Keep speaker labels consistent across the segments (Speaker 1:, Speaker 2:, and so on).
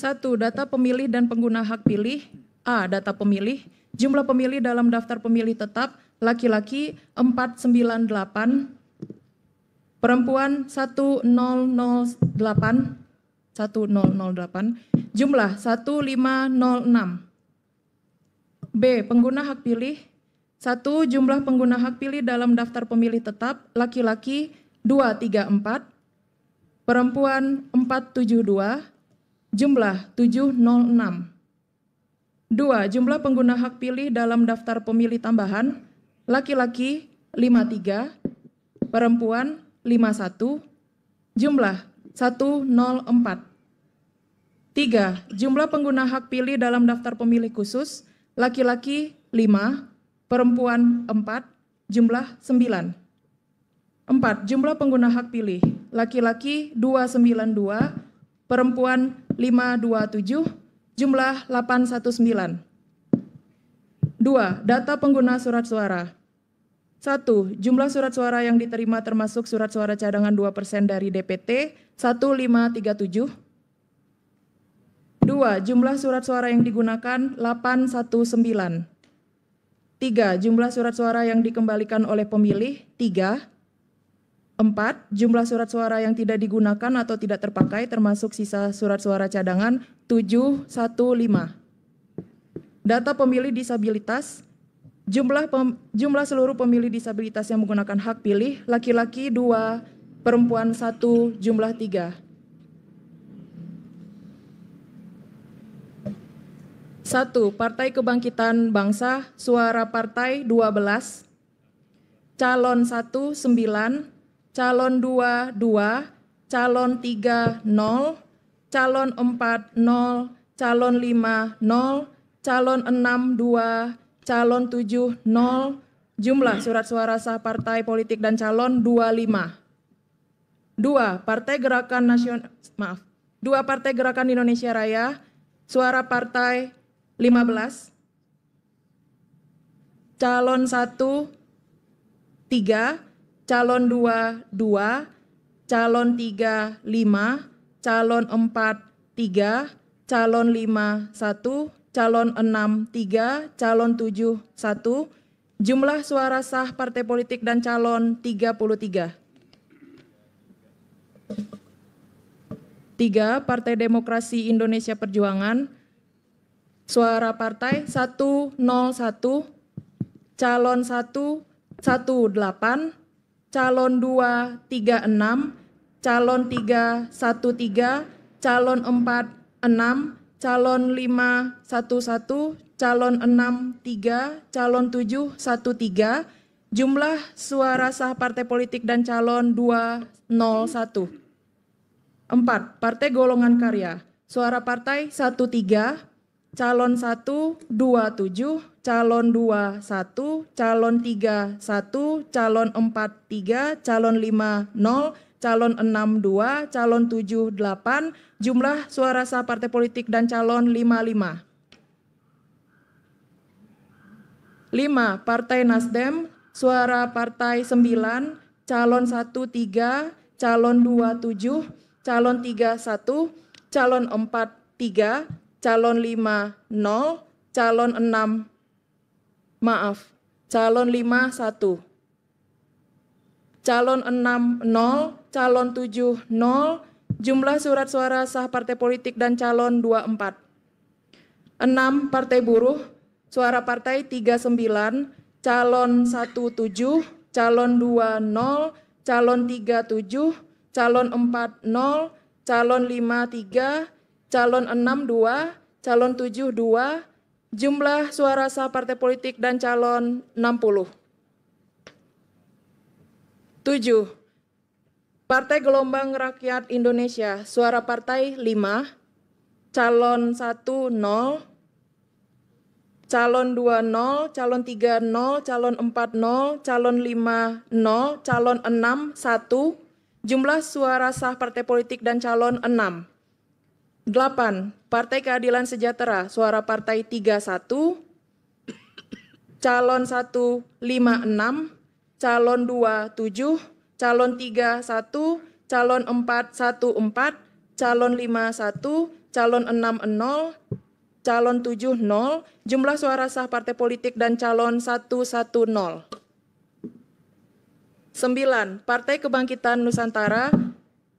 Speaker 1: 1. Data pemilih dan pengguna hak pilih. A. Data pemilih. Jumlah pemilih dalam daftar pemilih tetap laki-laki 498, perempuan 1008, jumlah 1506. B. Pengguna hak pilih. 1. Jumlah pengguna hak pilih dalam daftar pemilih tetap laki-laki 234, perempuan 472, jumlah 706. 2. Jumlah pengguna hak pilih dalam daftar pemilih tambahan laki-laki 53, perempuan 51, jumlah 104. 3. Jumlah pengguna hak pilih dalam daftar pemilih khusus laki-laki 5, perempuan 4, jumlah 9. 4. Jumlah pengguna hak pilih laki-laki 292, perempuan 527, jumlah 819. 2. Data pengguna surat suara. 1. Jumlah surat suara yang diterima termasuk surat suara cadangan 2% dari DPT 1537. 2. Jumlah surat suara yang digunakan 819. 3. Jumlah surat suara yang dikembalikan oleh pemilih 3. 4. Jumlah surat suara yang tidak digunakan atau tidak terpakai termasuk sisa surat suara cadangan 715. Data pemilih disabilitas. Jumlah seluruh pemilih disabilitas yang menggunakan hak pilih laki-laki 2, perempuan 1, jumlah 3. 1. Partai Kebangkitan Bangsa, suara partai 12, calon 1 9, calon 2 2, calon 3 0, calon 4 0, calon 5 0, calon 6 2, calon 7 0, jumlah surat suara sah partai politik dan calon 25. 2. Partai Gerakan Indonesia Raya, suara partai 15, calon 1 3, calon 2 2, calon 3 5, calon 4 3, calon 5 1, calon 6 3, calon 7 1, jumlah suara sah partai politik dan calon 33. 3. Partai Demokrasi Indonesia Perjuangan, suara partai 101, calon 1 18, calon 2 36, calon 3 13, calon 4 6, calon 5 11, calon 6 3, calon 7 13, jumlah suara sah partai politik dan calon 201. 4. Partai Golongan Karya, suara partai 13, calon 1 27, calon 2 1, calon 3 1, calon 4 3, calon 5 0, calon 6 2, calon 7 8, jumlah suara sah partai politik dan calon 55. 5. Partai Nasdem, suara partai 9, calon 1 3, calon 2 7, calon 3 1, calon 4 3, calon 5 0, calon 6 calon 5 1, calon 6 0, calon 7 0, jumlah surat suara sah partai politik dan calon 24. 6. Partai Buruh, suara partai 39, calon 1 7, calon 2 0, calon 3 7, calon 4 0, calon 5 3, calon 6 2, calon 7 2, jumlah suara sah partai politik dan calon 60. 7. Partai Gelombang Rakyat Indonesia, suara partai 5, calon 1 0, calon 2 0, calon 3 0, calon 4 0, calon 5 0, calon 6 1, jumlah suara sah partai politik dan calon 6. 8. Partai Keadilan Sejahtera, suara partai 31, calon 1 5 6, calon 2 7, calon 3 1, calon 4 1 4, calon 5 1, calon 6 0, calon 7 0, jumlah suara sah partai politik dan calon 110. 9. Partai Kebangkitan Nusantara,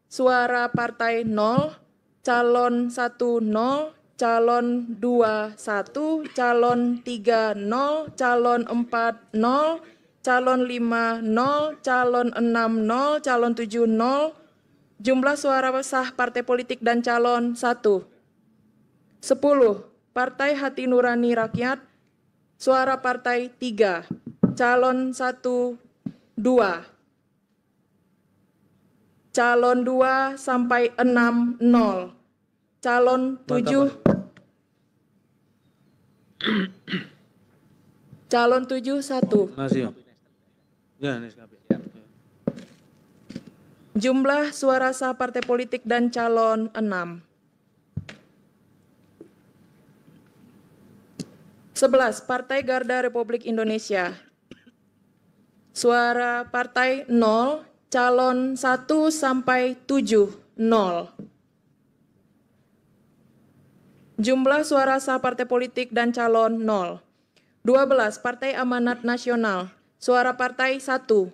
Speaker 1: suara partai 0, calon 1 0, calon 2 1, calon 3 0, calon 4 0, calon 5 0, calon 6 0, calon 7 0, jumlah suara sah partai politik dan calon 1. 10. Partai Hati Nurani Rakyat, suara partai 3, calon 1 2, calon 2 sampai 6 0, calon 7, calon 7 1.
Speaker 2: Masih. Ya,
Speaker 1: Jumlah suara sah partai politik dan calon 6. 11. Partai Garda Republik Indonesia, suara partai 0, calon 1 sampai 7 0. Jumlah suara sah partai politik dan calon 0. 12. Partai Amanat Nasional, suara partai 1,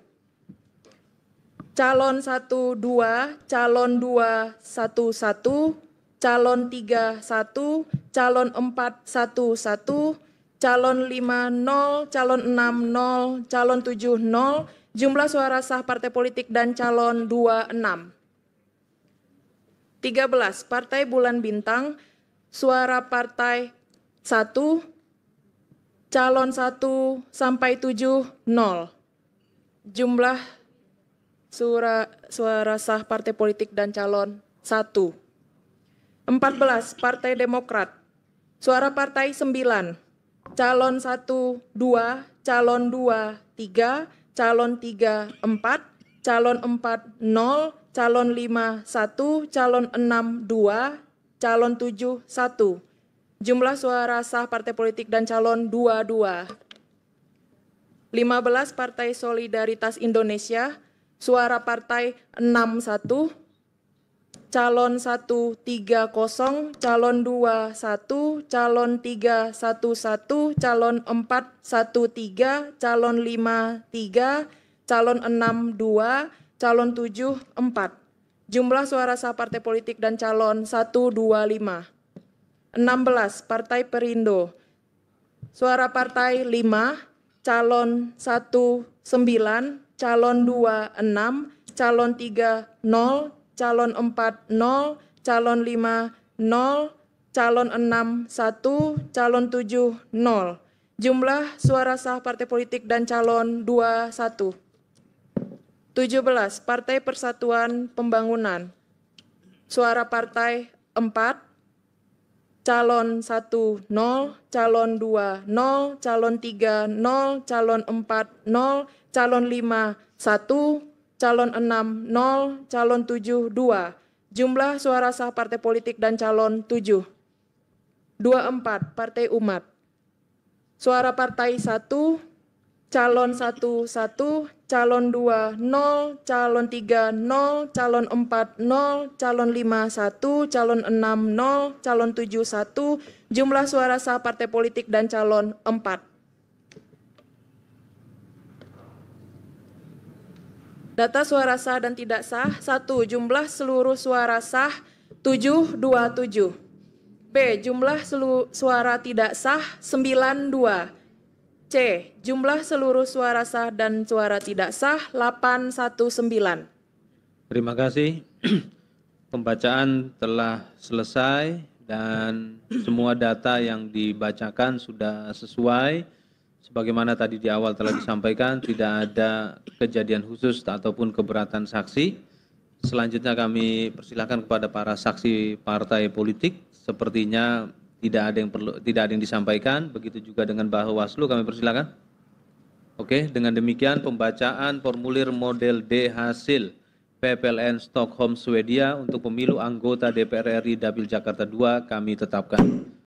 Speaker 1: calon 1 2, calon 2 1 1, calon 3 1, calon 4 1 1, calon 5 0, calon 6 0, calon 7 0, jumlah suara sah partai politik dan calon 2 6. 13. Partai Bulan Bintang, suara partai 1, calon 1 sampai 7 0. Jumlah suara sah partai politik dan calon 1. 14. Partai Demokrat, suara partai 9, calon 1 2, calon 2 3, calon 3 4, calon 4 0, calon 5 1, calon 6 2, calon 7 1. Jumlah suara sah partai politik dan calon 22. 15. Partai Solidaritas Indonesia, suara partai 61, calon 1 3 0, calon 2 1, calon 3 1 1, calon 4 1 3, calon 5 3, calon 6 2, calon 7 4. Jumlah suara sah partai politik dan calon 125. 16. Partai Perindo, suara partai 5, calon 1 9, calon 2 6, calon 3 0, calon 4 0, calon 5 0, calon 6 1, calon 7 0. Jumlah suara sah partai politik dan calon 21. 17. Partai Persatuan Pembangunan, suara partai 4, calon 1 0, calon 2 0, calon 3 0, calon 4 0, calon 5 1, calon 6 0, calon 7 2. Jumlah suara sah partai politik dan calon 7. 24. Partai Umat, suara partai 1, calon 1 1, calon 2 0, calon 3 0, calon 4 0, calon 5 1, calon 6 0, calon 7 1. Jumlah suara sah partai politik dan calon 4. Data suara sah dan tidak sah. 1. Jumlah seluruh suara sah 727. B. Jumlah suara tidak sah 92. C. Jumlah seluruh suara sah dan suara tidak sah 819.
Speaker 2: Terima kasih. Pembacaan telah selesai dan semua data yang dibacakan sudah sesuai. Sebagaimana tadi di awal telah disampaikan, tidak ada kejadian khusus ataupun keberatan saksi. Selanjutnya kami persilakan kepada para saksi partai politik. Sepertinya tidak ada yang disampaikan. Begitu juga dengan Bawaslu, kami persilakan. Oke, dengan demikian pembacaan formulir model D hasil PPLN Stockholm Swedia untuk pemilu anggota DPR RI Dapil Jakarta II kami tetapkan.